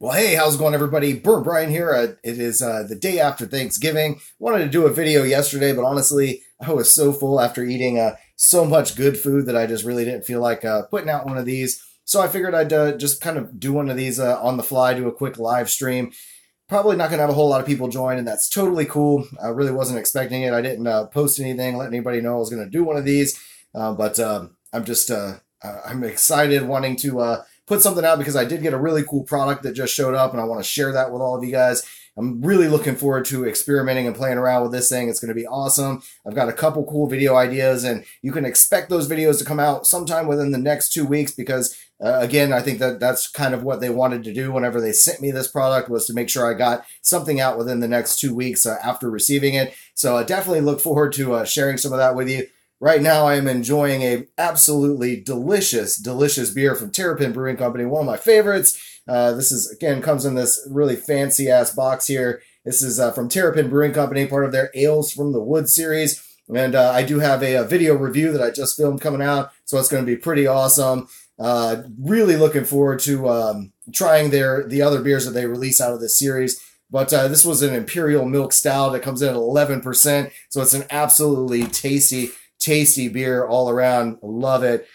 Well, hey, how's it going, everybody? BurntBrian here. It is the day after Thanksgiving. Wanted to do a video yesterday, but honestly, I was so full after eating so much good food that I just really didn't feel like putting out one of these. So I figured I'd just kind of do one of these on the fly, do a quick live stream. Probably not going to have a whole lot of people join, and that's totally cool. I really wasn't expecting it. I didn't post anything, let anybody know I was going to do one of these. But I'm excited, wanting to put something out because I did get a really cool product that just showed up, and I want to share that with all of you guys. I'm really looking forward to experimenting and playing around with this thing. It's going to be awesome. I've got a couple cool video ideas, and you can expect those videos to come out sometime within the next 2 weeks because, again, I think that's kind of what they wanted to do whenever they sent me this product, was to make sure I got something out within the next 2 weeks after receiving it. So I definitely look forward to sharing some of that with you. Right now, I am enjoying a absolutely delicious, delicious beer from Terrapin Brewing Company, one of my favorites. This is, again, comes in this really fancy-ass box here. This is from Terrapin Brewing Company, part of their Ales from the Wood series. And I do have a video review that I just filmed coming out, so it's going to be pretty awesome. Really looking forward to trying the other beers that they release out of this series. But this was an Imperial Milk Stout that comes in at 11%, so it's an absolutely tasty beer all around. Love it.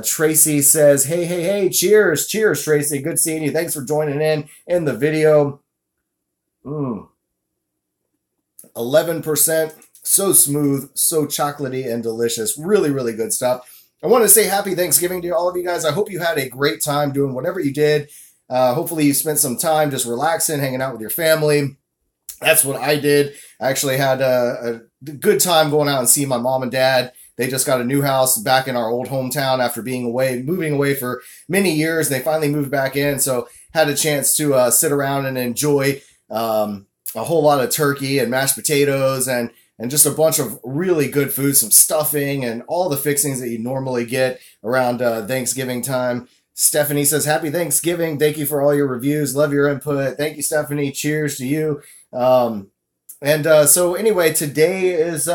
Tracy says, hey, cheers, Tracy. Good seeing you. Thanks for joining in the video. 11%, so smooth, so chocolatey and delicious. Really, really good stuff. I want to say happy Thanksgiving to all of you guys. I hope you had a great time doing whatever you did. Hopefully you spent some time just relaxing, hanging out with your family. That's what I did. I actually had a good time going out and seeing my mom and dad. They just got a new house back in our old hometown after moving away for many years. They finally moved back in, so had a chance to sit around and enjoy a whole lot of turkey and mashed potatoes and just a bunch of really good food, some stuffing and all the fixings that you normally get around Thanksgiving time. Stephanie says, happy Thanksgiving. Thank you for all your reviews. Love your input. Thank you, Stephanie. Cheers to you. So anyway, today is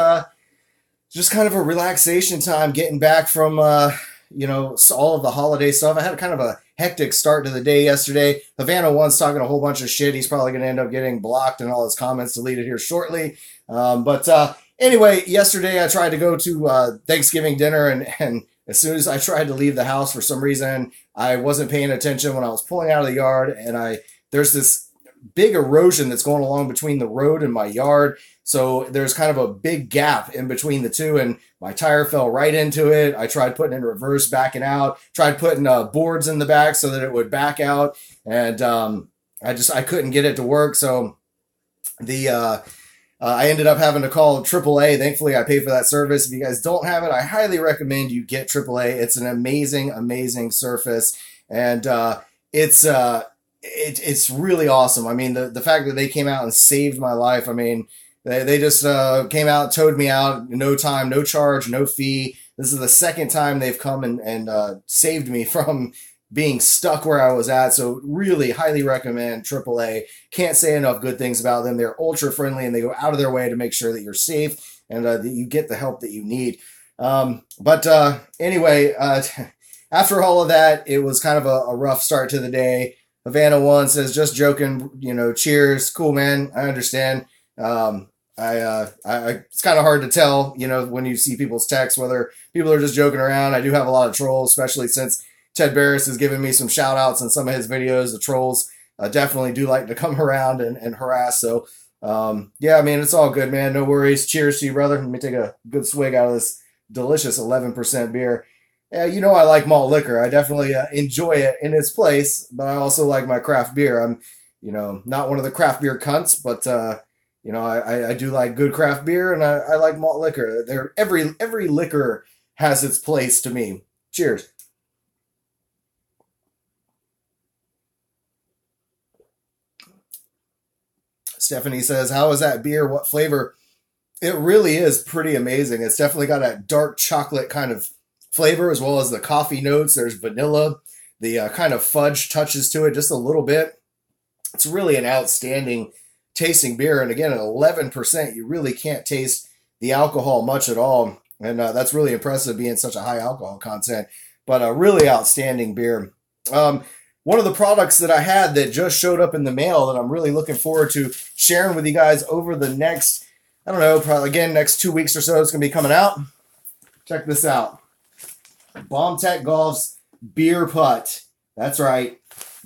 just kind of a relaxation time, getting back from, all of the holiday stuff. I had kind of a hectic start to the day yesterday. Havana One's talking a whole bunch of shit. He's probably going to end up getting blocked and all his comments deleted here shortly. Anyway, yesterday I tried to go to Thanksgiving dinner, and as soon as I tried to leave the house, for some reason, I wasn't paying attention when I was pulling out of the yard, and there's this big erosion that's going along between the road and my yard. So there's kind of a big gap in between the two, and my tire fell right into it. I tried putting it in reverse, backing out, tried putting boards in the back so that it would back out, and I couldn't get it to work. So I ended up having to call AAA. Thankfully, I paid for that service. If you guys don't have it, I highly recommend you get AAA. It's an amazing, amazing surface, and it's really awesome. I mean, the fact that they came out and saved my life. I mean, they just came out, towed me out, no time, no charge, no fee. This is the second time they've come and saved me from being stuck where I was at. So really highly recommend AAA. Can't say enough good things about them. They're ultra friendly, and they go out of their way to make sure that you're safe and that you get the help that you need. Anyway, after all of that, it was kind of a rough start to the day. Havana One says, just joking, cheers. Cool, man. I understand. It's kind of hard to tell, when you see people's texts, whether people are just joking around. I do have a lot of trolls, especially since Ted Barris has given me some shout outs in some of his videos. The trolls definitely do like to come around and harass. So, yeah, I mean, it's all good, man. No worries. Cheers to you, brother. Let me take a good swig out of this delicious 11% beer. Yeah, I like malt liquor. I definitely enjoy it in its place, but I also like my craft beer. I'm, not one of the craft beer cunts, but, I do like good craft beer, and I like malt liquor. Every liquor has its place to me. Cheers. Stephanie says, how is that beer? What flavor? It really is pretty amazing. It's definitely got a dark chocolate kind of flavor, as well as the coffee notes. There's vanilla, the kind of fudge touches to it just a little bit. It's really an outstanding tasting beer, and again, at 11%, you really can't taste the alcohol much at all, and that's really impressive, being such a high alcohol content. But a really outstanding beer. one of the products that I had that just showed up in the mail that I'm really looking forward to sharing with you guys over the next, I don't know, probably again, next 2 weeks or so, it's going to be coming out. Check this out. BombTech Golf's beer putt. That's right,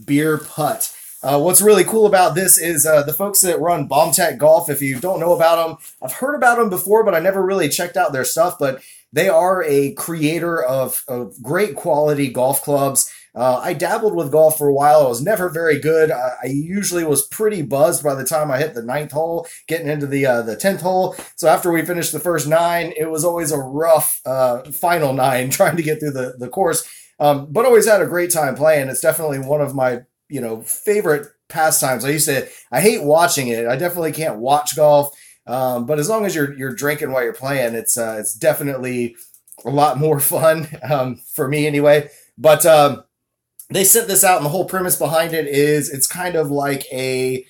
beer putt. What's really cool about this is the folks that run BombTech Golf, if you don't know about them, I've heard about them before, but I never really checked out their stuff, but they are a creator of great quality golf clubs. I dabbled with golf for a while. I was never very good. I usually was pretty buzzed by the time I hit the 9th hole, getting into the 10th hole. So after we finished the first 9, it was always a rough final 9 trying to get through the course. But always had a great time playing. It's definitely one of my favorite pastimes. I hate watching it. I definitely can't watch golf. But as long as you're drinking while you're playing, it's definitely a lot more fun for me anyway. But they sent this out, and the whole premise behind it is it's kind of like it's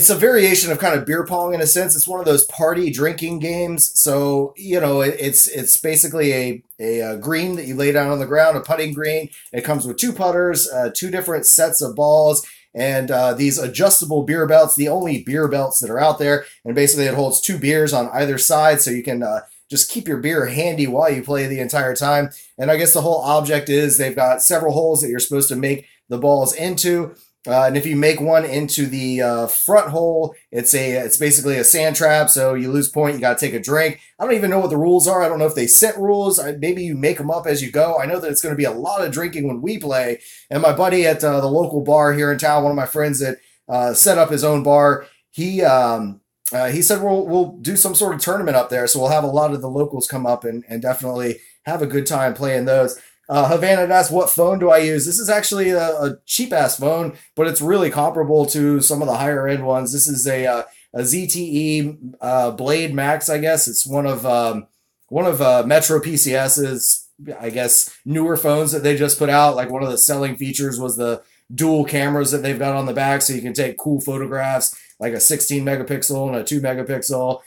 a variation of kind of beer pong in a sense. It's one of those party drinking games. So, it's basically a green that you lay down on the ground, a putting green. It comes with 2 putters, 2 different sets of balls, and these adjustable beer belts, the only beer belts that are out there. And basically it holds 2 beers on either side, so you can just keep your beer handy while you play the entire time. And I guess the whole object is they've got several holes that you're supposed to make the balls into. And if you make one into the front hole, it's basically a sand trap, so you lose point, you got to take a drink. I don't even know what the rules are. I don't know if they set rules. Maybe you make them up as you go. I know that it's going to be a lot of drinking when we play. And my buddy at the local bar here in town, one of my friends that set up his own bar, he said we'll do some sort of tournament up there, so we'll have a lot of the locals come up and definitely have a good time playing those. Havana asked, what phone do I use? This is actually a cheap-ass phone, but it's really comparable to some of the higher-end ones. This is a ZTE Blade Max, I guess. It's one of Metro PCS's, I guess, newer phones that they just put out. Like, one of the selling features was the dual cameras that they've got on the back, so you can take cool photographs, like a 16 megapixel and a 2 megapixel.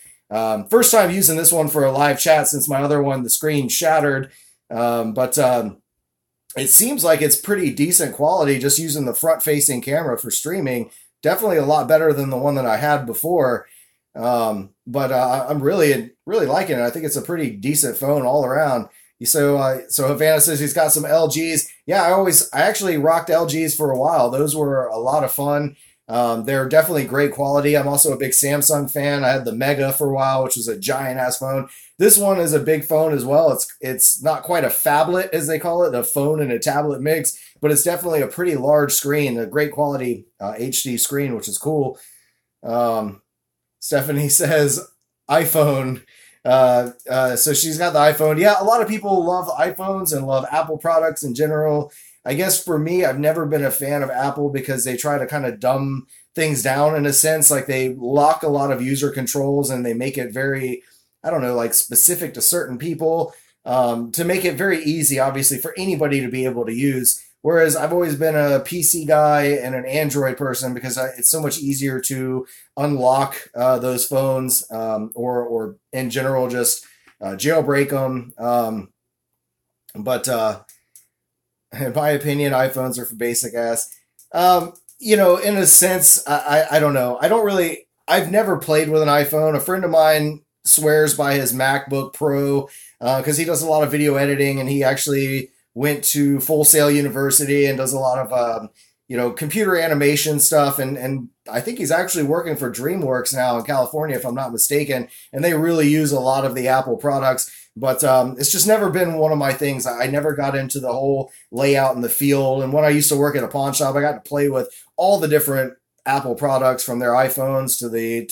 First time using this one for a live chat since my other one, the screen shattered. But it seems like it's pretty decent quality just using the front-facing camera for streaming. Definitely a lot better than the one that I had before. But I'm really liking it. I think it's a pretty decent phone all around. So Havana says he's got some LGs. Yeah, I actually rocked LGs for a while. Those were a lot of fun. They're definitely great quality. I'm also a big Samsung fan. I had the Mega for a while, which was a giant-ass phone. This one is a big phone as well. It's not quite a phablet, as they call it, a phone and a tablet mix, but it's definitely a pretty large screen, a great quality HD screen, which is cool. Stephanie says iPhone. So she's got the iPhone. Yeah, a lot of people love iPhones and love Apple products in general. I guess for me, I've never been a fan of Apple because they try to kind of dumb things down in a sense. Like, they lock a lot of user controls and they make it very, I don't know, like specific to certain people, to make it very easy, obviously, for anybody to be able to use. Whereas I've always been a PC guy and an Android person because it's so much easier to unlock those phones, or in general just jailbreak them. But in my opinion, iPhones are for basic ass. In a sense, I don't know. I've never played with an iPhone. A friend of mine swears by his MacBook Pro because he does a lot of video editing, and he actually went to Full Sail University and does a lot of computer animation stuff, and I think he's actually working for DreamWorks now in California, if I'm not mistaken, and they really use a lot of the Apple products. But it's just never been one of my things. I never got into the whole layout and the feel. And when I used to work at a pawn shop, I got to play with all the different Apple products, from their iPhones to the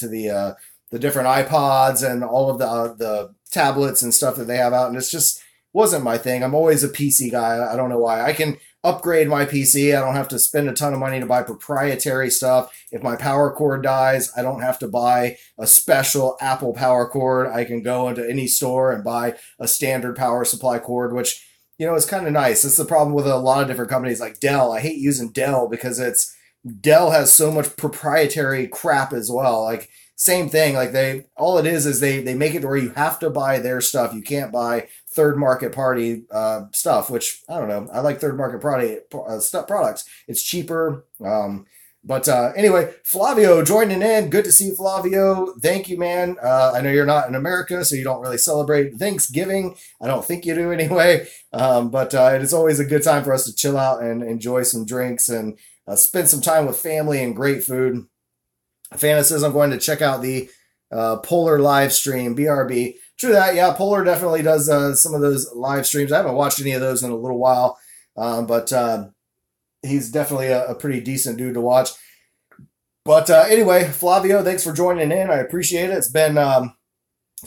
different iPods and all of the tablets and stuff that they have out. And it's just wasn't my thing. I'm always a PC guy. I don't know why. I can upgrade my PC. I don't have to spend a ton of money to buy proprietary stuff. If my power cord dies, I don't have to buy a special Apple power cord. I can go into any store and buy a standard power supply cord, which, is kind of nice. That's the problem with a lot of different companies like Dell. I hate using Dell because Dell has so much proprietary crap as well. Like, same thing. Like, all it is they make it to where you have to buy their stuff. You can't buy third market party stuff, which I don't know. I like third market party stuff products. It's cheaper. But anyway, Flavio joining in. Good to see you, Flavio. Thank you, man. I know you're not in America, so you don't really celebrate Thanksgiving. I don't think you do anyway. But it is always a good time for us to chill out and enjoy some drinks and spend some time with family and great food. Fana says I'm going to check out the Polar live stream, BRB. True that, yeah, Polar definitely does some of those live streams. I haven't watched any of those in a little while, but he's definitely a pretty decent dude to watch. But anyway, Flavio, thanks for joining in. I appreciate it. It's been a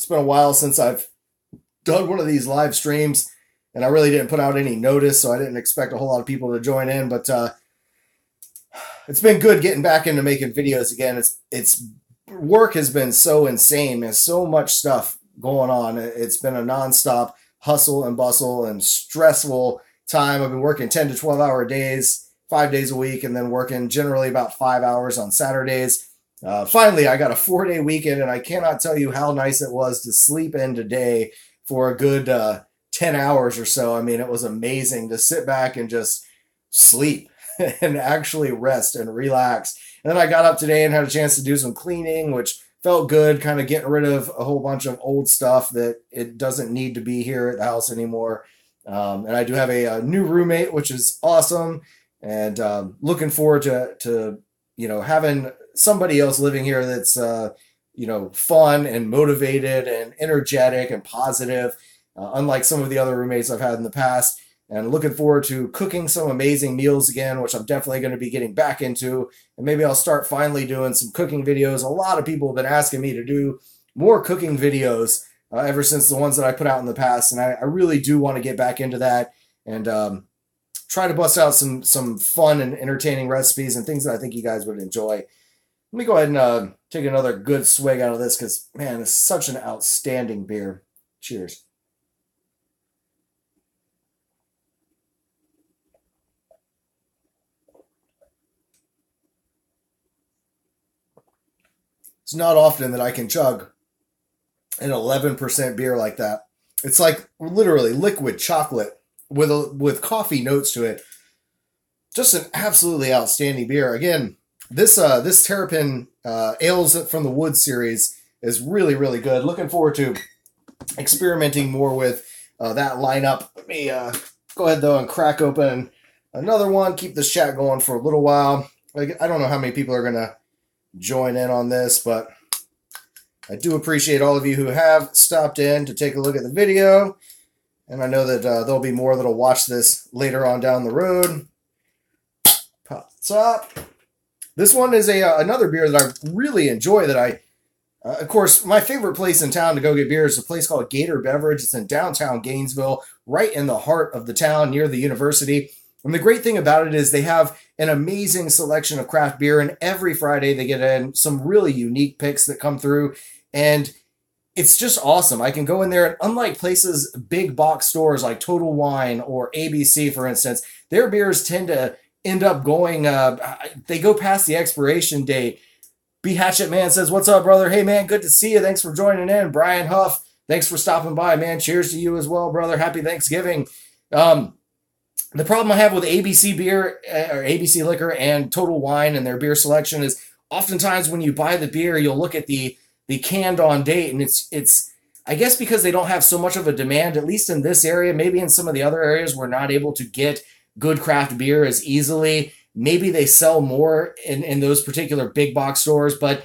while since I've done one of these live streams, and I really didn't put out any notice, so I didn't expect a whole lot of people to join in. But it's been good getting back into making videos again. It's work has been so insane. There's so much stuff going on. It's been a nonstop hustle and bustle and stressful time. I've been working 10 to 12 hour days, 5 days a week, and then working generally about 5 hours on Saturdays. Finally, I got a 4-day weekend, and I cannot tell you how nice it was to sleep in today for a good 10 hours or so. I mean, it was amazing to sit back and just sleep and actually rest and relax. And then I got up today and had a chance to do some cleaning, which felt good, kind of getting rid of a whole bunch of old stuff that it doesn't need to be here at the house anymore. And I do have a new roommate, which is awesome. And looking forward to having somebody else living here that's, fun and motivated and energetic and positive, unlike some of the other roommates I've had in the past. And looking forward to cooking some amazing meals again, which I'm definitely going to be getting back into. And maybe I'll start finally doing some cooking videos. A lot of people have been asking me to do more cooking videos ever since the ones that I put out in the past. And I really do want to get back into that and try to bust out some fun and entertaining recipes and things that I think you guys would enjoy. Let me go ahead and take another good swig out of this because, man, it's such an outstanding beer. Cheers. It's not often that I can chug an 11% beer like that. It's like literally liquid chocolate with coffee notes to it. Just an absolutely outstanding beer. Again, this Terrapin Ales from the Wood series is really, really good. Looking forward to experimenting more with that lineup. Let me go ahead, though, and crack open another one. Keep this chat going for a little while. I don't know how many people are going to join in on this, but I do appreciate all of you who have stopped in to take a look at the video, and I know that there'll be more that'll watch this later on down the road. Pop the top. This one is another beer that I really enjoy. That of course, my favorite place in town to go get beer is a place called Gator Beverage. It's in downtown Gainesville, right in the heart of the town, near the university. And the great thing about it is they have an amazing selection of craft beer, and every Friday they get in some really unique picks that come through, and it's just awesome. I can go in there, and unlike places, big box stores like Total Wine or ABC, for instance, their beers tend to end up going, they go past the expiration date. B Hatchet Man says, "What's up, brother? Hey, man, good to see you. Thanks for joining in." Brian Huff, thanks for stopping by, man. Cheers to you as well, brother. Happy Thanksgiving. The problem I have with ABC beer or ABC liquor and Total Wine and their beer selection is oftentimes when you buy the beer, you'll look at the canned on date, and it's I guess because they don't have so much of a demand, at least in this area. Maybe in some of the other areas we're not able to get good craft beer as easily. Maybe they sell more in those particular big box stores, but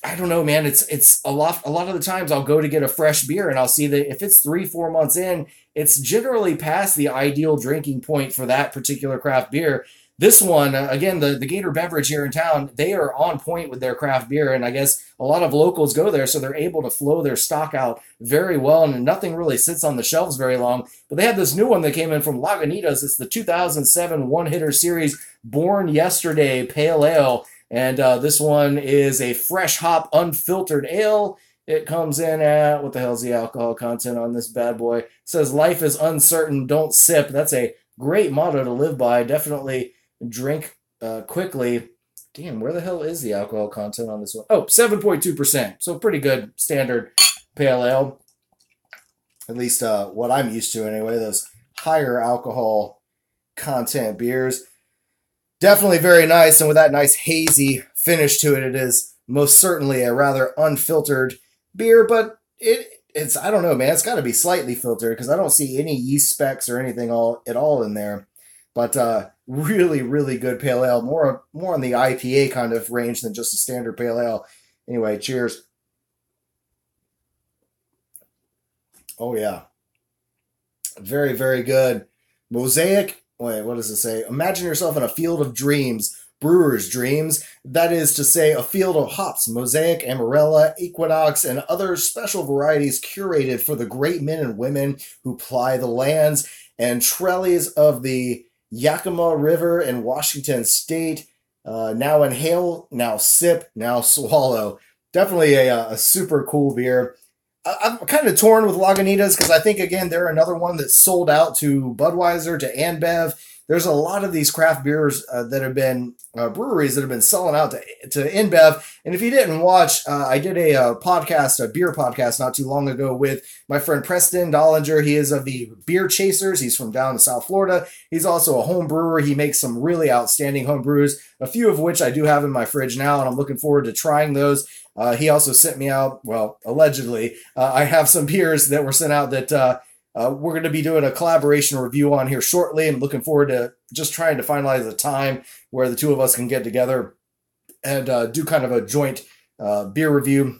I don't know, man. It's a lot of the times I'll go to get a fresh beer and I'll see that if it's 3-4 months in, it's generally past the ideal drinking point for that particular craft beer. This one, again, the Gator Beverage here in town, they are on point with their craft beer, and I guess a lot of locals go there, so they're able to flow their stock out very well, and nothing really sits on the shelves very long. But they have this new one that came in from Lagunitas. It's the 2007 One-Hitter Series Born Yesterday Pale Ale, and this one is a fresh hop unfiltered ale. It comes in at, what the hell's the alcohol content on this bad boy? It says, "Life is uncertain, don't sip." That's a great motto to live by. Definitely drink quickly. Damn, where the hell is the alcohol content on this one? Oh, 7.2%. So pretty good standard pale ale. At least what I'm used to anyway, those higher alcohol content beers. Definitely very nice, and with that nice hazy finish to it, it is most certainly a rather unfiltered beer, but it's I don't know, man. It's got to be slightly filtered because I don't see any yeast specks or anything at all in there. But really, really good pale ale. More on the IPA kind of range than just a standard pale ale. Anyway, cheers. Oh yeah, very, very good. Mosaic. Wait, what does it say? Imagine yourself in a field of dreams. Brewer's dreams, that is to say, a field of hops, Mosaic, Amarella, Equinox, and other special varieties curated for the great men and women who ply the lands and trellis of the Yakima River in Washington State. Now inhale, now sip, now swallow. Definitely a super cool beer. I'm kind of torn with Lagunitas because I think, again, they're another one that's sold out to Budweiser, to AnBev. There's a lot of these craft beers that have been breweries that have been selling out to InBev. And if you didn't watch, I did a podcast, a beer podcast not too long ago with my friend Preston Dollinger. He is of the Beer Chasers. He's from down in South Florida. He's also a home brewer. He makes some really outstanding home brews, a few of which I do have in my fridge now, and I'm looking forward to trying those. He also sent me out, well, allegedly, I have some beers that were sent out that we're going to be doing a collaboration review on here shortly. I'm looking forward to just trying to finalize a time where the two of us can get together and do kind of a joint beer review.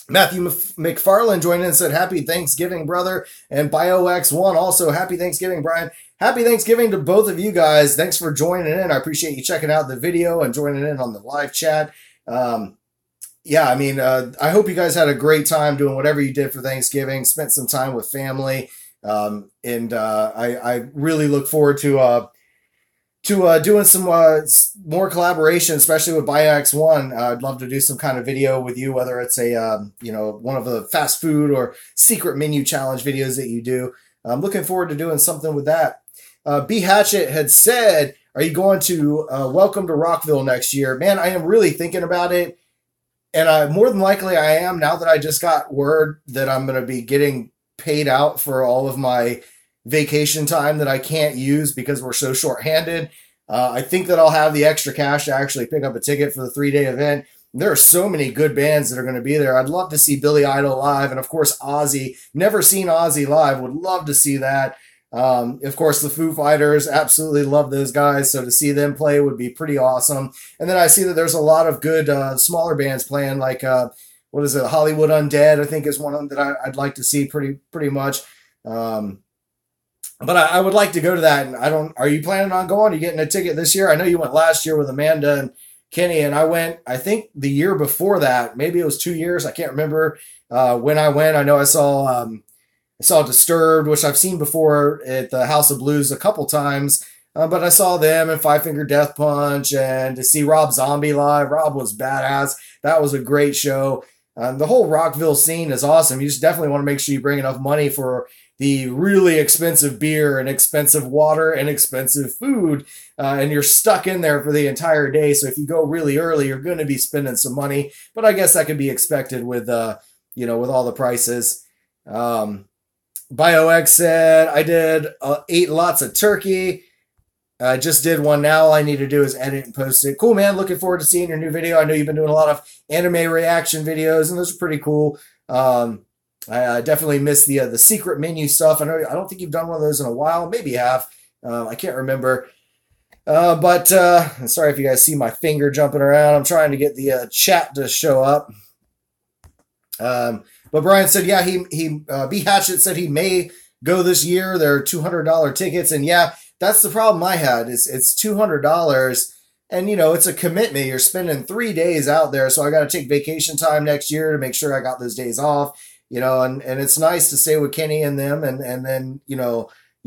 Matthew McFarland joined in and said, "Happy Thanksgiving, brother." And BioX1 also, "Happy Thanksgiving, Brian." Happy Thanksgiving to both of you guys. Thanks for joining in. I appreciate you checking out the video and joining in on the live chat. Yeah, I mean, I hope you guys had a great time doing whatever you did for Thanksgiving, spent some time with family, and I really look forward to doing some more collaboration, especially with BioX1. I'd love to do some kind of video with you, whether it's a one of the fast food or secret menu challenge videos that you do. I'm looking forward to doing something with that. B Hatchet had said, "Are you going to Welcome to Rockville next year?" Man, I am really thinking about it. And more than likely I am, now that I just got word that I'm going to be getting paid out for all of my vacation time that I can't use because we're so short-handed. I think that I'll have the extra cash to actually pick up a ticket for the 3-day event. There are so many good bands that are going to be there. I'd love to see Billy Idol live, and of course Ozzy. Never seen Ozzy live. Would love to see that. Of course, the Foo Fighters, absolutely love those guys, so to see them play would be pretty awesome. And then I see that there's a lot of good smaller bands playing, like, what is it, Hollywood Undead, I think is one of them that I'd like to see pretty much. But I would like to go to that, and are you planning on going? Are you getting a ticket this year? I know you went last year with Amanda and Kenny, and I went, I think, the year before that. Maybe it was 2 years. I can't remember when I went. I know I saw Disturbed, which I've seen before at the House of Blues a couple times, but I saw them and Five Finger Death Punch, and to see Rob Zombie live. Rob was badass. That was a great show. The whole Rockville scene is awesome. You just definitely want to make sure you bring enough money for the really expensive beer and expensive water and expensive food, and you're stuck in there for the entire day. So if you go really early, you're going to be spending some money, but I guess that could be expected with with all the prices. BioX said, "I ate lots of turkey. I just did one now. All I need to do is edit and post it." Cool, man. Looking forward to seeing your new video. I know you've been doing a lot of anime reaction videos, and those are pretty cool. I definitely miss the secret menu stuff. I don't think you've done one of those in a while. Maybe you have. I can't remember. But sorry if you guys see my finger jumping around. I'm trying to get the chat to show up. But Brian said, yeah, B Hatchet said he may go this year. There are $200 tickets, and yeah, that's the problem I had. It's $200, and it's a commitment. You're spending 3 days out there, so I got to take vacation time next year to make sure I got those days off. And it's nice to stay with Kenny and them, and then you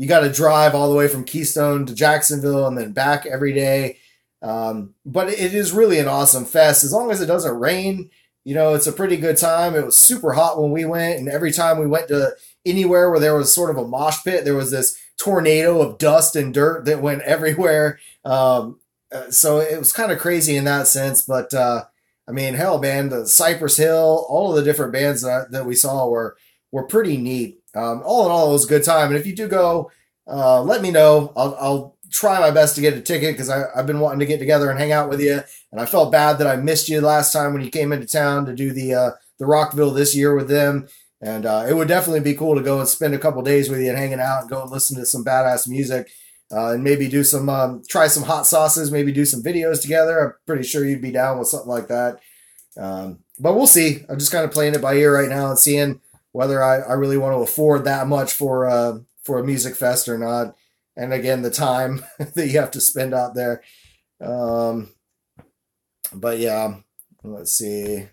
got to drive all the way from Keystone to Jacksonville and then back every day. But it is really an awesome fest as long as it doesn't rain. It's a pretty good time. It was super hot when we went, and every time we went to anywhere where there was sort of a mosh pit, there was this tornado of dust and dirt that went everywhere. So it was kind of crazy in that sense. But, I mean, hell, man, the Cypress Hill, all of the different bands that we saw were pretty neat. all in all, it was a good time. And if you do go, let me know. I'll try my best to get a ticket because I've been wanting to get together and hang out with you. And I felt bad that I missed you last time when you came into town to do the Rockville this year with them. And it would definitely be cool to go and spend a couple days with you and hanging out and go and listen to some badass music. And maybe do some, try some hot sauces, maybe do some videos together. I'm pretty sure you'd be down with something like that. But we'll see. I'm just kind of playing it by ear right now and seeing whether I really want to afford that much for a music fest or not. And again, the time that you have to spend out there. But yeah, let's see.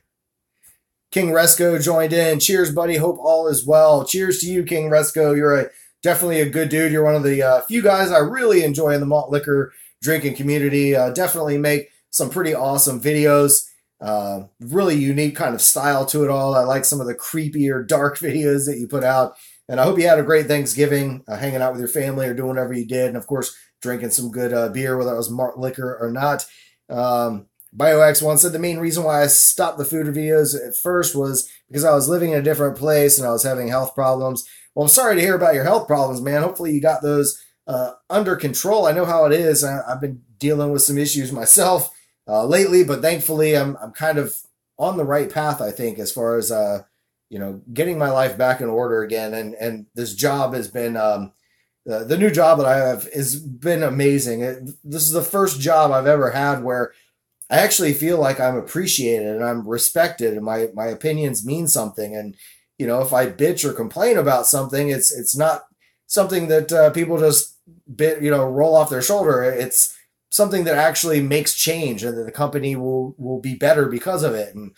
King Rusco joined in. Cheers, buddy. Hope all is well. Cheers to you, King Rusco. You're definitely a good dude. You're one of the few guys I really enjoy in the malt liquor drinking community. Definitely make some pretty awesome videos. Really unique kind of style to it all. I like some of the creepier, dark videos that you put out. And I hope you had a great Thanksgiving, hanging out with your family or doing whatever you did. And of course, drinking some good beer, whether it was malt liquor or not. BioX1 said the main reason why I stopped the food videos at first was because I was living in a different place and I was having health problems. Well, I'm sorry to hear about your health problems, man. Hopefully you got those under control. I know how it is. I've been dealing with some issues myself lately, but thankfully I'm kind of on the right path, I think, as far as getting my life back in order again. And this job has been the new job that I have has been amazing. This is the first job I've ever had where I actually feel like I'm appreciated and I'm respected and my opinions mean something. And, if I bitch or complain about something, it's not something that people just roll off their shoulder. It's something that actually makes change and that the company will be better because of it. And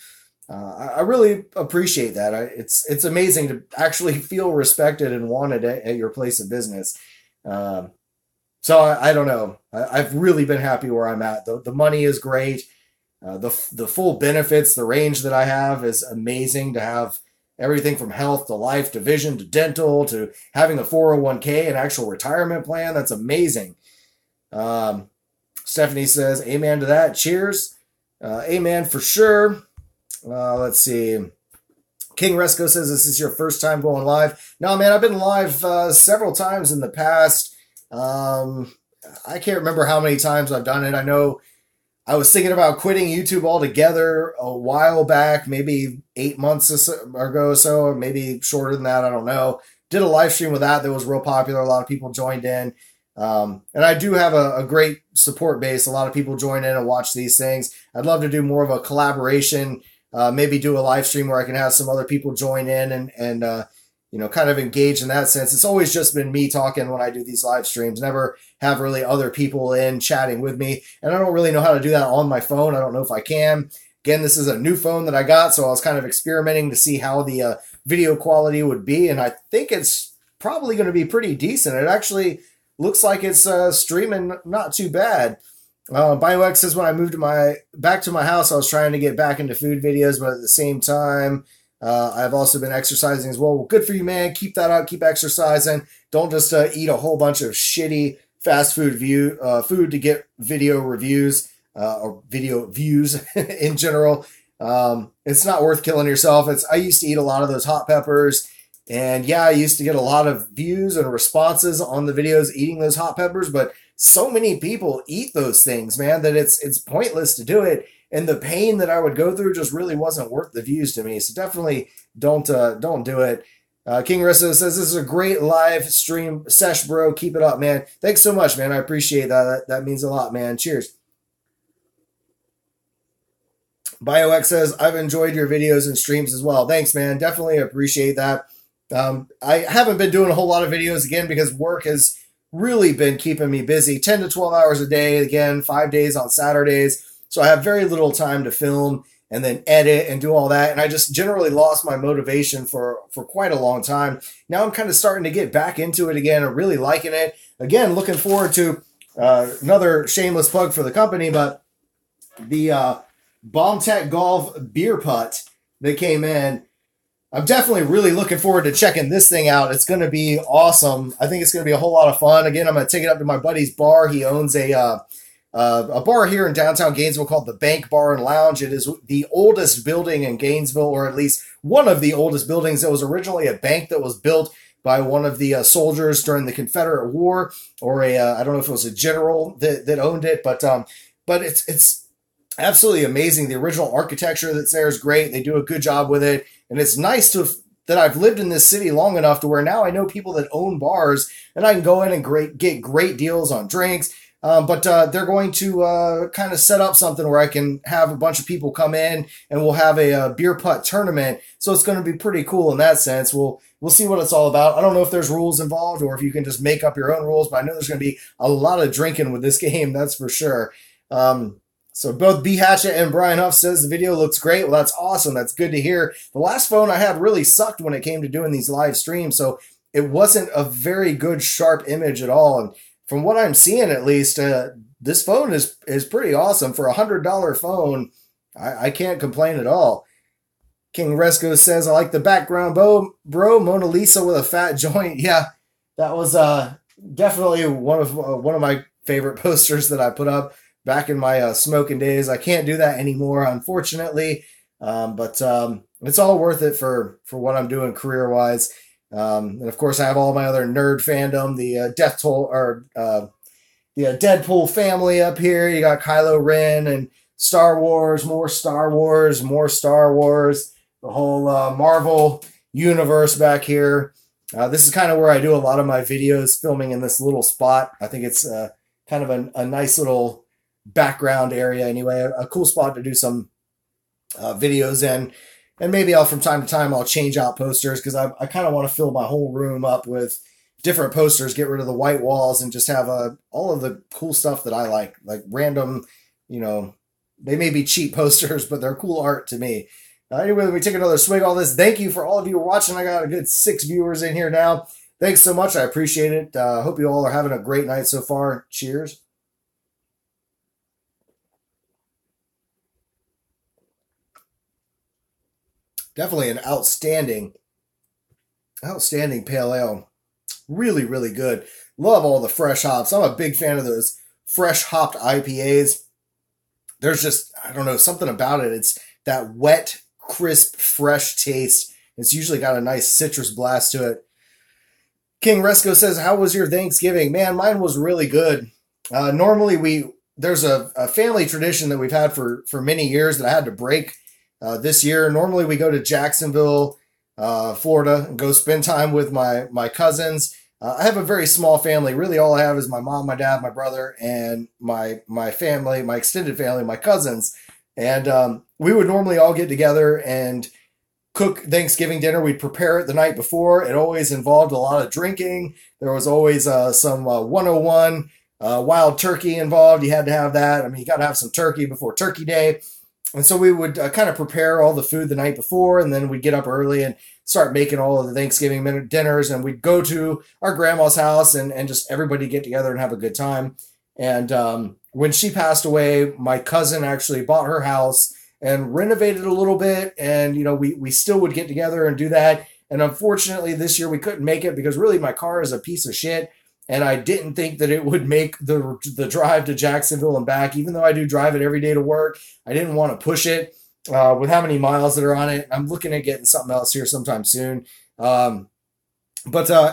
I really appreciate that. It's amazing to actually feel respected and wanted at your place of business. So I don't know. I've really been happy where I'm at. The money is great. The full benefits, the range that I have is amazing to have everything from health to life to vision to dental to having a 401k, an actual retirement plan. That's amazing. Stephanie says, amen to that. Cheers. Amen for sure. Let's see. King Rusco says, this is your first time going live. No, man, I've been live several times in the past. I can't remember how many times I've done it. I know I was thinking about quitting YouTube altogether a while back, maybe 8 months ago or so, or maybe shorter than that. I don't know. Did a live stream with that was real popular. A lot of people joined in. And I do have a great support base. A lot of people join in and watch these things. I'd love to do more of a collaboration, maybe do a live stream where I can have some other people join in and kind of engage in that sense. It's always just been me talking when I do these live streams, never have really other people in chatting with me. And I don't really know how to do that on my phone. I don't know if I can. Again, this is a new phone that I got, so I was kind of experimenting to see how the video quality would be. And I think it's probably going to be pretty decent. It actually looks like it's streaming not too bad. BioX says, when I moved back to my house, I was trying to get back into food videos, but at the same time, I've also been exercising as well. Well, good for you, man. Keep that up. Keep exercising. Don't just eat a whole bunch of shitty fast food food to get video reviews or video views in general. It's not worth killing yourself. I used to eat a lot of those hot peppers. And yeah, I used to get a lot of views and responses on the videos eating those hot peppers, but so many people eat those things, man, that it's pointless to do it. And the pain that I would go through just really wasn't worth the views to me. So definitely don't do it. King Russo says, this is a great live stream sesh, bro. Keep it up, man. Thanks so much, man. I appreciate that. That means a lot, man. Cheers. BioX says, I've enjoyed your videos and streams as well. Thanks, man. Definitely appreciate that. I haven't been doing a whole lot of videos again because work has really been keeping me busy. 10 to 12 hours a day, again, 5 days on Saturdays. So I have very little time to film and then edit and do all that. And I just generally lost my motivation for quite a long time. Now I'm kind of starting to get back into it again and really liking it. Again, looking forward to another shameless plug for the company, but the Bomb Tech Golf beer putt that came in. I'm definitely really looking forward to checking this thing out. It's going to be awesome. I think it's going to be a whole lot of fun. Again, I'm going to take it up to my buddy's bar. He owns a bar here in downtown Gainesville called the Bank Bar and Lounge. It is the oldest building in Gainesville, or at least one of the oldest buildings. It was originally a bank that was built by one of the soldiers during the Confederate War, or I don't know if it was a general that owned it, but it's absolutely amazing. The original architecture that's there is great. They do a good job with it, and it's nice that I've lived in this city long enough to where now I know people that own bars, and I can go in and get great deals on drinks. But they're going to kind of set up something where I can have a bunch of people come in, and we'll have a beer putt tournament. So it's going to be pretty cool in that sense. We'll see what it's all about. I don't know if there's rules involved or if you can just make up your own rules, but I know there's going to be a lot of drinking with this game, that's for sure. So both B Hatchet and Brian Huff says the video looks great. Well, that's awesome. That's good to hear. The last phone I had really sucked when it came to doing these live streams, so it wasn't a very good sharp image at all. And from what I'm seeing, at least, this phone is pretty awesome. For a $100 phone, I can't complain at all. King Rusco says, I like the background, bro. Mona Lisa with a fat joint. Yeah, that was definitely one of my favorite posters that I put up back in my smoking days. I can't do that anymore, unfortunately, but it's all worth it for what I'm doing career-wise. And of course, I have all my other nerd fandom, the Deadpool family up here. You got Kylo Ren and Star Wars, more Star Wars, the whole Marvel universe back here. This is kind of where I do a lot of my videos, filming in this little spot. I think it's kind of a nice little background area anyway, a cool spot to do some videos in. And maybe from time to time, I'll change out posters because I kind of want to fill my whole room up with different posters, get rid of the white walls, and just have all of the cool stuff that I like random, they may be cheap posters, but they're cool art to me. Anyway, let me take another swig of all this. Thank you for all of you watching. I got a good 6 viewers in here now. Thanks so much. I appreciate it. Hope you all are having a great night so far. Cheers. Definitely an outstanding pale ale. Really, really good. Love all the fresh hops. I'm a big fan of those fresh hopped IPAs. There's just, I don't know, something about it. It's that wet, crisp, fresh taste. It's usually got a nice citrus blast to it. King Rusco says, how was your Thanksgiving? Man, mine was really good. Normally, there's a family tradition that we've had for many years that I had to break this year. Normally, we go to Jacksonville, Florida, and go spend time with my cousins. I have a very small family. Really, all I have is my mom, my dad, my brother, and my family, my extended family, my cousins. And we would normally all get together and cook Thanksgiving dinner. We'd prepare it the night before. It always involved a lot of drinking. There was always some 101 wild turkey involved. You had to have that. I mean, you got to have some turkey before Turkey Day. And so we would kind of prepare all the food the night before, and then we'd get up early and start making all of the Thanksgiving dinners. And we'd go to our grandma's house and just everybody get together and have a good time. And when she passed away, my cousin actually bought her house and renovated a little bit. And, we still would get together and do that. And unfortunately, this year we couldn't make it because really my car is a piece of shit. And I didn't think that it would make the drive to Jacksonville and back, even though I do drive it every day to work. I didn't want to push it with how many miles that are on it. I'm looking at getting something else here sometime soon. But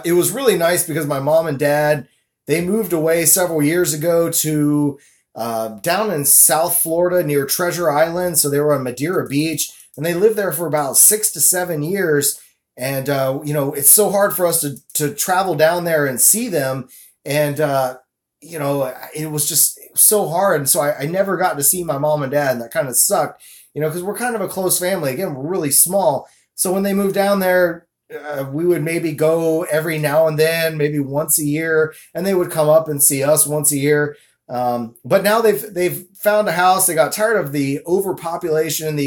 it was really nice because my mom and dad, they moved away several years ago to down in South Florida near Treasure Island. So they were on Madeira Beach, and they lived there for about 6 to 7 years. And, it's so hard for us to travel down there and see them. And, it was just so hard. And so I never got to see my mom and dad, and that kind of sucked, because we're kind of a close family. Again, we're really small. So when they moved down there, we would maybe go every now and then, maybe once a year, and they would come up and see us once a year. But now they've found a house. They got tired of the overpopulation,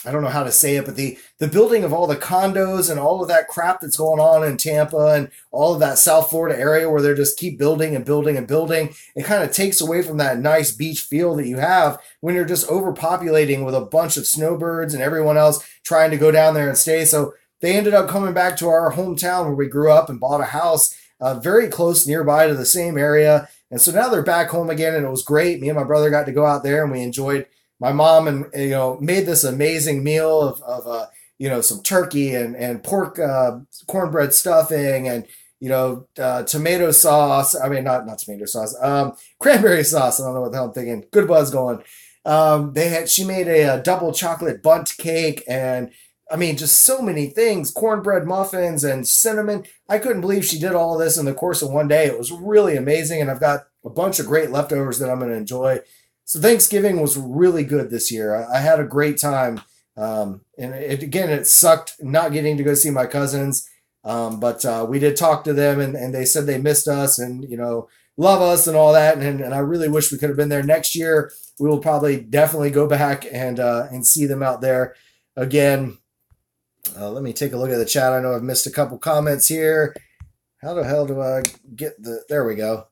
I don't know how to say it, but the building of all the condos and all of that crap that's going on in Tampa and all of that South Florida area where they just keep building and building and building. It kind of takes away from that nice beach feel that you have when you're just overpopulating with a bunch of snowbirds and everyone else trying to go down there and stay. So they ended up coming back to our hometown where we grew up and bought a house very close nearby to the same area. And so now they're back home again, and it was great. Me and my brother got to go out there, and we enjoyed. My mom and made this amazing meal of some turkey and pork, cornbread stuffing, and tomato sauce. I mean, not tomato sauce. Cranberry sauce. I don't know what the hell I'm thinking. Good buzz going. She made a double chocolate bundt cake, and I mean, just so many things. Cornbread muffins and cinnamon. I couldn't believe she did all this in the course of one day. It was really amazing, and I've got a bunch of great leftovers that I'm going to enjoy. So Thanksgiving was really good this year. I had a great time. And it sucked not getting to go see my cousins. But we did talk to them, and they said they missed us and, love us and all that. And I really wish we could have been there. Next year, we will probably definitely go back and see them out there again. Let me take a look at the chat. I know I've missed a couple comments here. How the hell do I get there we go.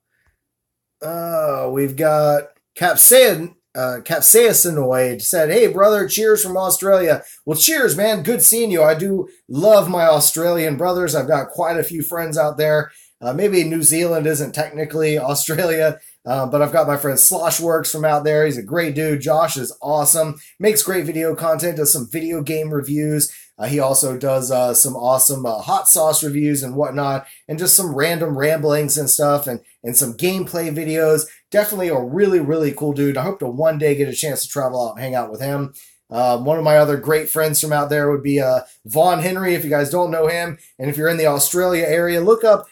We've got Capsaicinoid said, "Hey brother, cheers from Australia." Well, cheers, man. Good seeing you. I do love my Australian brothers. I've got quite a few friends out there. Maybe New Zealand isn't technically Australia, but I've got my friend Sloshworks from out there. He's a great dude. Josh is awesome. Makes great video content, does some video game reviews. He also does some awesome hot sauce reviews and whatnot, and just some random ramblings and stuff, and some gameplay videos. Definitely a really, really cool dude. I hope to one day get a chance to travel out and hang out with him. One of my other great friends from out there would be Vaughn Henry, if you guys don't know him. And if you're in the Australia area, look up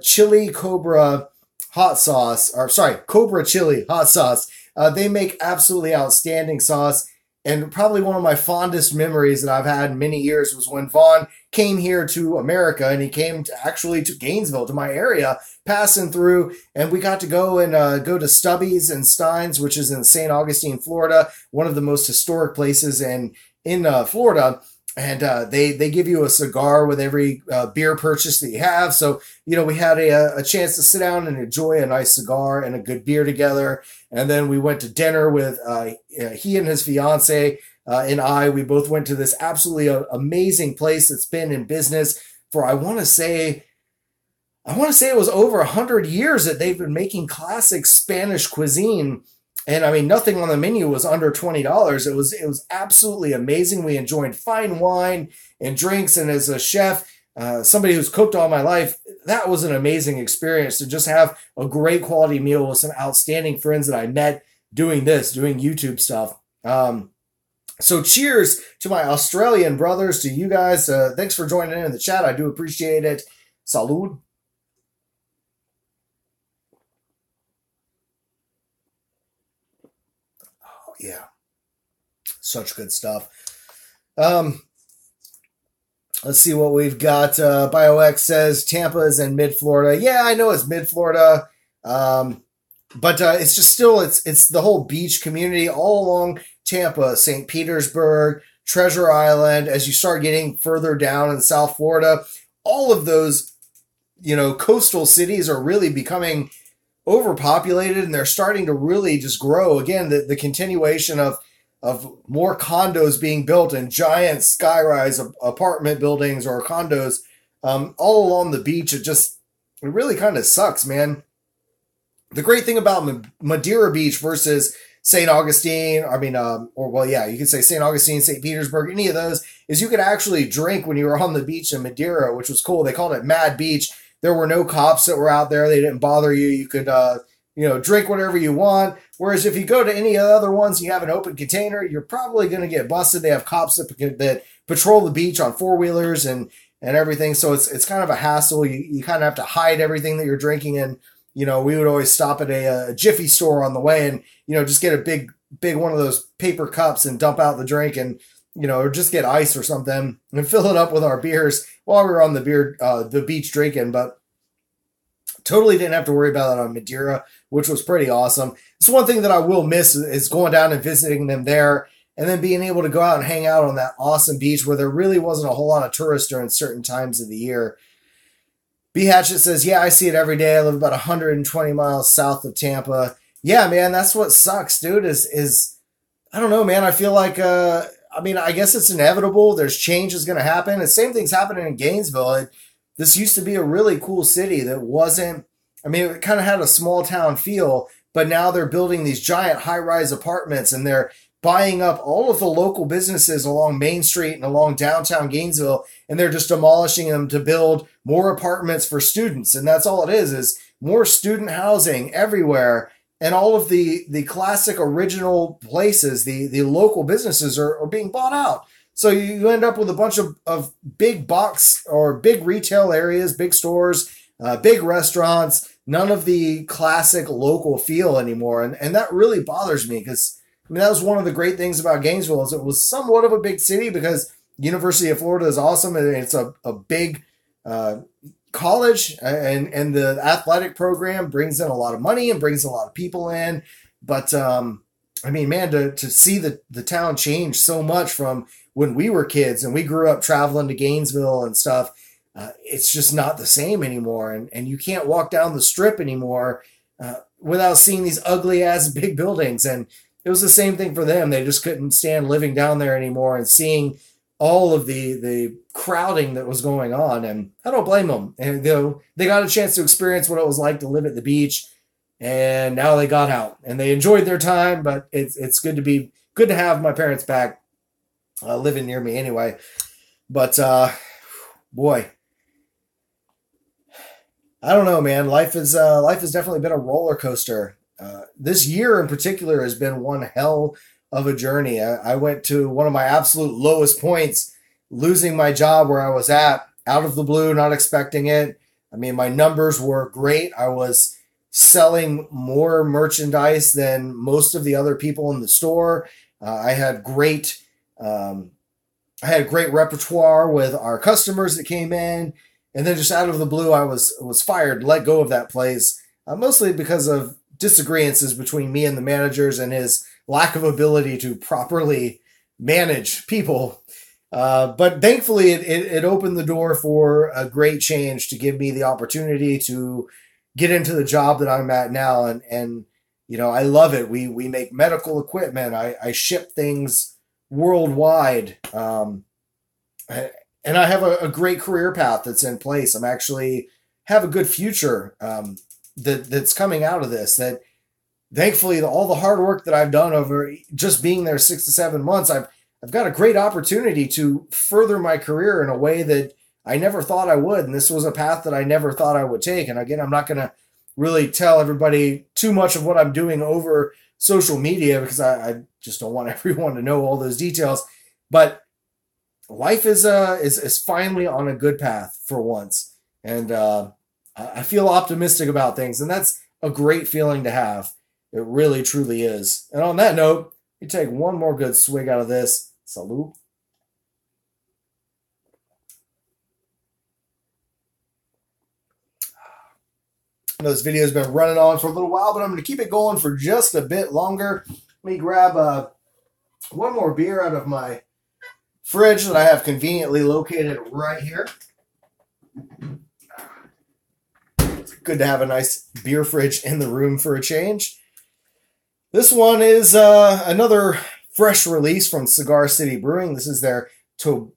Chili Cobra hot sauce, or sorry, Cobra Chili hot sauce. They make absolutely outstanding sauce. And probably one of my fondest memories that I've had in many years was when Vaughn came here to America, and he came to Gainesville, to my area, passing through, and we got to go and go to Stubby's and Stein's, which is in St. Augustine, Florida, one of the most historic places in Florida. And they give you a cigar with every beer purchase that you have. So, we had a chance to sit down and enjoy a nice cigar and a good beer together. And then we went to dinner with he and his fiance and we both went to this absolutely amazing place that's been in business for, I want to say it was over 100 years that they've been making classic Spanish cuisine. And I mean, nothing on the menu was under $20. It was absolutely amazing. We enjoyed fine wine and drinks. And as a chef, somebody who's cooked all my life, that was an amazing experience to just have a great quality meal with some outstanding friends that I met doing YouTube stuff. So cheers to my Australian brothers, to you guys. Thanks for joining in the chat. I do appreciate it. Salud. Yeah, such good stuff. Let's see what we've got. BioX says Tampa is in mid-Florida. Yeah, I know it's mid-Florida, but it's just still, it's the whole beach community all along Tampa, St. Petersburg, Treasure Island. As you start getting further down in South Florida, all of those, coastal cities are really becoming overpopulated, and they're starting to really just grow. Again, the continuation of more condos being built and giant skyrise apartment buildings or condos all along the beach. It really kind of sucks, man. The great thing about Madeira Beach versus St. Augustine, you could say St. Augustine, St. Petersburg, any of those, is you could actually drink when you were on the beach in Madeira, which was cool. They called it Mad Beach. There were no cops that were out there. They didn't bother you. You could, drink whatever you want. Whereas if you go to any other ones, you have an open container, you're probably going to get busted. They have cops that patrol the beach on four-wheelers and everything. So it's kind of a hassle. You kind of have to hide everything that you're drinking. And, we would always stop at a Jiffy store on the way and, just get a big one of those paper cups and dump out the drink and, or just get ice or something and fill it up with our beers while we were on the beach drinking. But totally didn't have to worry about that on Madeira, which was pretty awesome. So one thing that I will miss is going down and visiting them there, and then being able to go out and hang out on that awesome beach where there really wasn't a whole lot of tourists during certain times of the year. B. Hatchet says, yeah, I see it every day. I live about 120 miles south of Tampa. Yeah, man, that's what sucks, dude, is I don't know, man. I feel like, I guess it's inevitable. There's change is going to happen. The same thing's happening in Gainesville. This used to be a really cool city that wasn't, it kind of had a small town feel, but now they're building these giant high-rise apartments, and they're buying up all of the local businesses along Main Street and along downtown Gainesville, and they're just demolishing them to build more apartments for students. And that's all it is more student housing everywhere. And all of the classic original places, the local businesses are being bought out. So you end up with a bunch of big box or big retail areas, big stores, big restaurants, none of the classic local feel anymore. And that really bothers me because, I mean, that was one of the great things about Gainesville is it was somewhat of a big city because University of Florida is awesome and it's a big college and the athletic program brings in a lot of money and brings a lot of people in. But, I mean, man, to see the town change so much from when we were kids and we grew up traveling to Gainesville and stuff, it's just not the same anymore. And you can't walk down the strip anymore without seeing these ugly ass big buildings. And it was the same thing for them. They just couldn't stand living down there anymore and seeing all of the crowding that was going on. And I don't blame them. And they got a chance to experience what it was like to live at the beach. And now they got out and they enjoyed their time, but it's good to have my parents back living near me anyway. But boy, I don't know, man. Life has definitely been a roller coaster. This year in particular has been one hell of a journey. I went to one of my absolute lowest points, losing my job where I was at, out of the blue, not expecting it. I mean, my numbers were great. I was selling more merchandise than most of the other people in the store. I had great repertoire with our customers that came in, and then just out of the blue, I was fired, let go of that place, mostly because of disagreements between me and the managers and his lack of ability to properly manage people. But thankfully, it opened the door for a great change to give me the opportunity to get into the job that I'm at now. And you know, I love it. We make medical equipment. I ship things worldwide. And I have a great career path that's in place. I'm actually have a good future that's coming out of this. That thankfully, all the hard work that I've done over just being there 6 to 7 months, I've got a great opportunity to further my career in a way that I never thought I would. And this was a path that I never thought I would take. And again, I'm not going to really tell everybody too much of what I'm doing over social media because I just don't want everyone to know all those details. But life is finally on a good path for once. And I feel optimistic about things. And that's a great feeling to have. It really, truly is. And on that note, you take one more good swig out of this. Salud. I know this video has been running on for a little while, but I'm going to keep it going for just a bit longer. Let me grab one more beer out of my fridge that I have conveniently located right here. It's good to have a nice beer fridge in the room for a change. This one is another fresh release from Cigar City Brewing. This is their Togobada.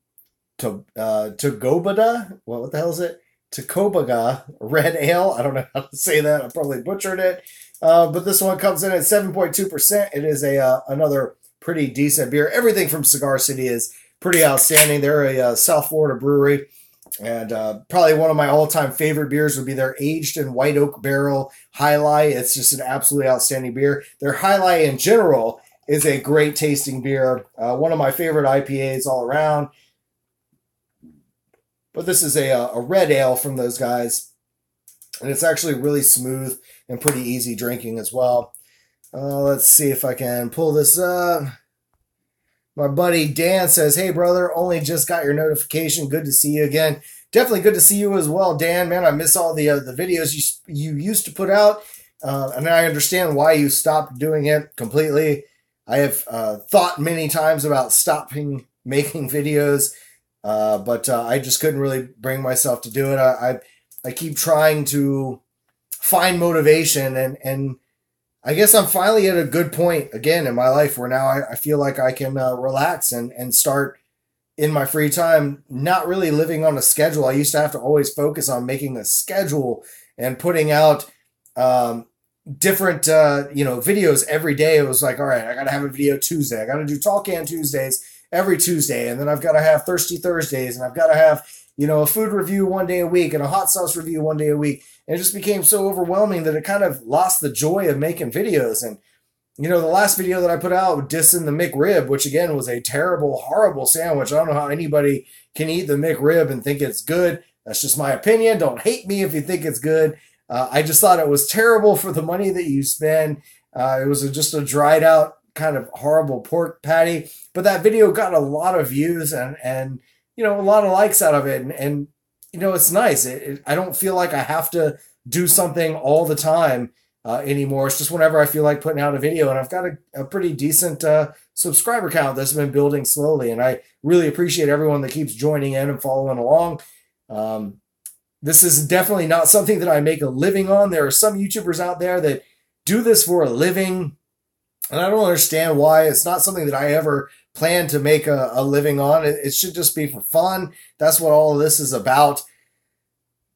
What the hell is it? Tacobaga Red Ale. I don't know how to say that. I probably butchered it. But this one comes in at 7.2%. It is another pretty decent beer. Everything from Cigar City is pretty outstanding. They're a South Florida brewery. And probably one of my all-time favorite beers would be their aged in white oak barrel High Life. It's just an absolutely outstanding beer. Their High Life in general is a great tasting beer. One of my favorite IPAs all around. But this is a red ale from those guys. And it's actually really smooth and pretty easy drinking as well. Let's see if I can pull this up. My buddy Dan says, "Hey, brother, only just got your notification. Good to see you again." Definitely good to see you as well, Dan. Man, I miss all the videos you used to put out. And I understand why you stopped doing it completely. I have thought many times about stopping making videos. But I just couldn't really bring myself to do it. I keep trying to find motivation, and I guess I'm finally at a good point again in my life where now I feel like I can relax and start in my free time, not really living on a schedule. I used to have to always focus on making a schedule and putting out different, videos every day. It was like, all right, I got to have a video Tuesday. I got to do Tall Can Tuesdays every Tuesday. And then I've got to have Thirsty Thursdays. And I've got to have, a food review one day a week and a hot sauce review one day a week. And it just became so overwhelming that it kind of lost the joy of making videos. And, the last video that I put out dissing the McRib, which again was a terrible, horrible sandwich. I don't know how anybody can eat the McRib and think it's good. That's just my opinion. Don't hate me if you think it's good. I just thought it was terrible for the money that you spend. It was just a dried out kind of horrible pork patty. But that video got a lot of views and a lot of likes out of it. And it's nice. I don't feel like I have to do something all the time anymore. It's just whenever I feel like putting out a video. And I've got a pretty decent subscriber count that's been building slowly. And I really appreciate everyone that keeps joining in and following along. This is definitely not something that I make a living on. There are some YouTubers out there that do this for a living, and I don't understand why. It's not something that I ever plan to make a living on. It should just be for fun. That's what all of this is about.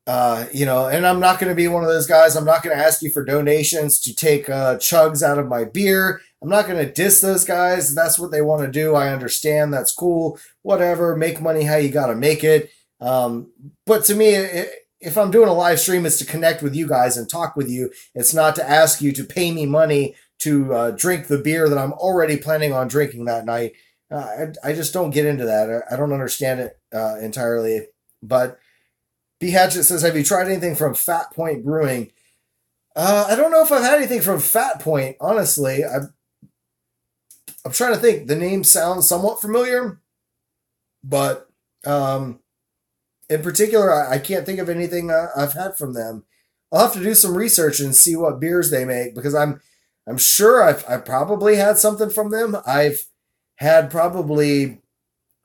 And I'm not going to be one of those guys. I'm not going to ask you for donations to take chugs out of my beer. I'm not going to diss those guys. That's what they want to do. I understand. That's cool. Whatever. Make money how you got to make it. But to me, if I'm doing a live stream, it's to connect with you guys and talk with you. It's not to ask you to pay me money to drink the beer that I'm already planning on drinking that night. I just don't get into that. I don't understand it entirely. But B. Hatchet says, have you tried anything from Fat Point Brewing? I don't know if I've had anything from Fat Point, honestly. I'm trying to think. The name sounds somewhat familiar, but in particular, I can't think of anything I've had from them. I'll have to do some research and see what beers they make, because I'm sure I've probably had something from them. I've had probably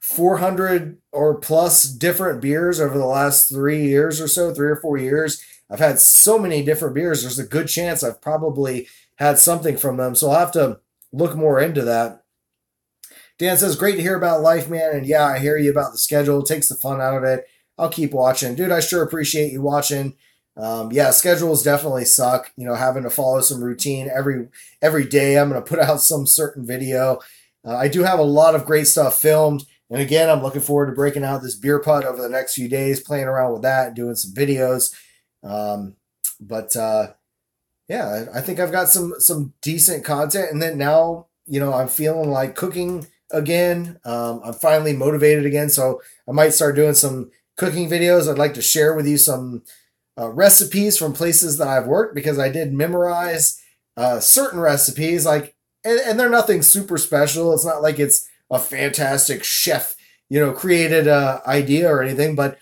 400 or plus different beers over the last 3 years or so, 3 or 4 years. I've had so many different beers. There's a good chance I've probably had something from them. So I'll have to look more into that. Dan says, great to hear about life, man. And yeah, I hear you about the schedule. It takes the fun out of it. I'll keep watching. Dude, I sure appreciate you watching. Yeah, schedules definitely suck. Having to follow some routine every day. I'm going to put out some certain video. I do have a lot of great stuff filmed. And again, I'm looking forward to breaking out this beer putt over the next few days, playing around with that, doing some videos. Yeah, I think I've got some decent content. And then now, I'm feeling like cooking again. I'm finally motivated again. So I might start doing some cooking videos. I'd like to share with you some recipes from places that I've worked, because I did memorize certain recipes, and they're nothing super special. It's not like it's a fantastic chef, created idea or anything, but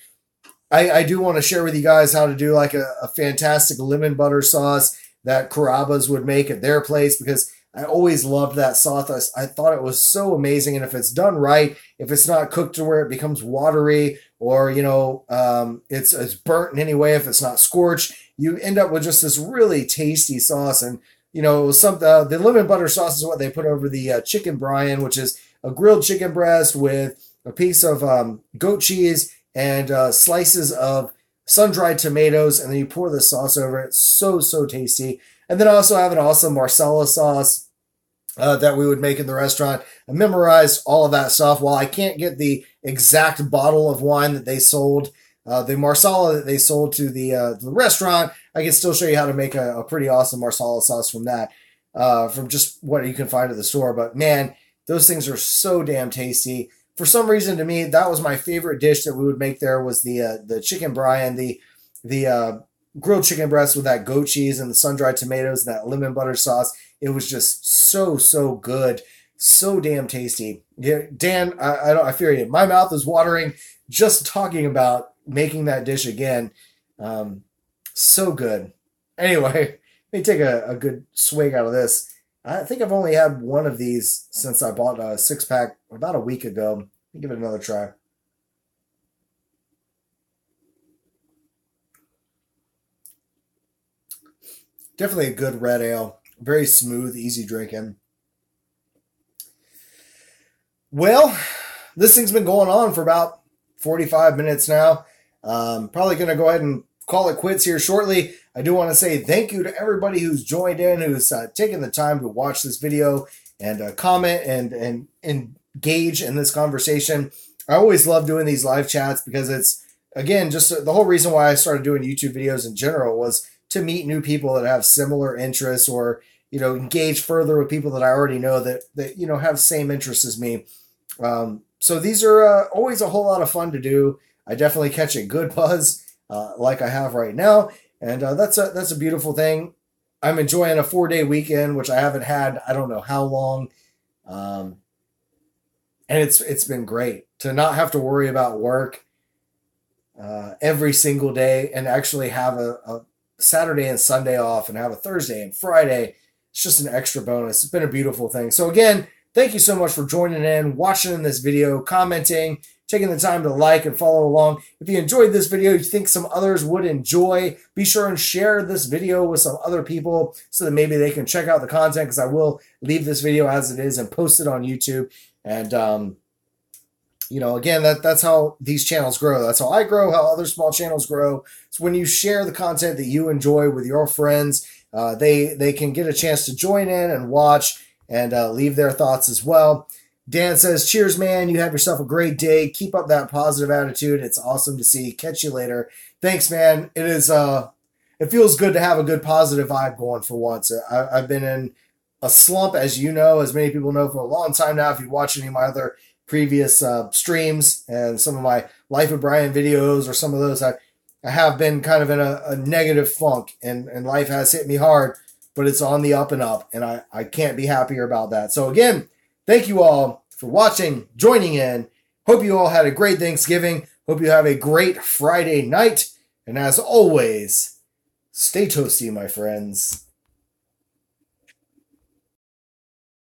I do want to share with you guys how to do like a fantastic lemon butter sauce that Carrabba's would make at their place, because I always loved that sauce. I thought it was so amazing. And if it's done right, if it's not cooked to where it becomes watery, or, it's burnt in any way, if it's not scorched, you end up with just this really tasty sauce. And, it was the lemon butter sauce is what they put over the chicken Bryan, which is a grilled chicken breast with a piece of goat cheese and slices of sun-dried tomatoes, and then you pour the sauce over it. So tasty. And then I also have an awesome Marsala sauce that we would make in the restaurant. I memorized all of that stuff. While I can't get the exact bottle of wine that they sold, the Marsala that they sold to the restaurant, I can still show you how to make a pretty awesome Marsala sauce from that, from just what you can find at the store. But man, those things are so damn tasty. For some reason, to me, that was my favorite dish that we would make there, was the chicken Bryan, the grilled chicken breast with that goat cheese and the sun-dried tomatoes and that lemon butter sauce. It was just so good, so damn tasty. Yeah, Dan, I fear you. My mouth is watering just talking about making that dish again. So good. Anyway, let me take a good swig out of this. I think I've only had one of these since I bought a 6-pack about a week ago. Let me give it another try. Definitely a good red ale. Very smooth, easy drinking. Well, this thing's been going on for about 45 minutes now. Probably going to go ahead and call it quits here shortly. I do want to say thank you to everybody who's joined in, who's taken the time to watch this video and comment and engage in this conversation. I always love doing these live chats because it's, again, just the whole reason why I started doing YouTube videos in general was to meet new people that have similar interests, or, you know, engage further with people that I already know that you know, have same interests as me. So these are always a whole lot of fun to do. I definitely catch a good buzz like I have right now, and that's a beautiful thing. I'm enjoying a 4-day weekend, which I haven't had I don't know how long, and it's been great to not have to worry about work every single day, and actually have a Saturday and Sunday off, and have a Thursday and Friday. It's just an extra bonus. It's been a beautiful thing. So again, thank you so much for joining in, watching this video, commenting, taking the time to like and follow along. If you enjoyed this video, you think some others would enjoy, be sure and share this video with some other people so that maybe they can check out the content, because I will leave this video as it is and post it on YouTube. And, you know, again, that's how these channels grow. That's how I grow, how other small channels grow. So when you share the content that you enjoy with your friends, they can get a chance to join in and watch and leave their thoughts as well. Dan says, cheers, man. You have yourself a great day. Keep up that positive attitude. It's awesome to see. Catch you later. Thanks, man. It is, it feels good to have a good positive vibe going for once. I've been in a slump, as you know, as many people know, for a long time now. If you watch any of my other previous streams and some of my Life of Bryan videos, or some of those, I have been kind of in a negative funk, and life has hit me hard, but it's on the up and up, and I can't be happier about that. So again, thank you all for watching, joining in. Hope you all had a great Thanksgiving. Hope you have a great Friday night. And as always, stay toasty, my friends.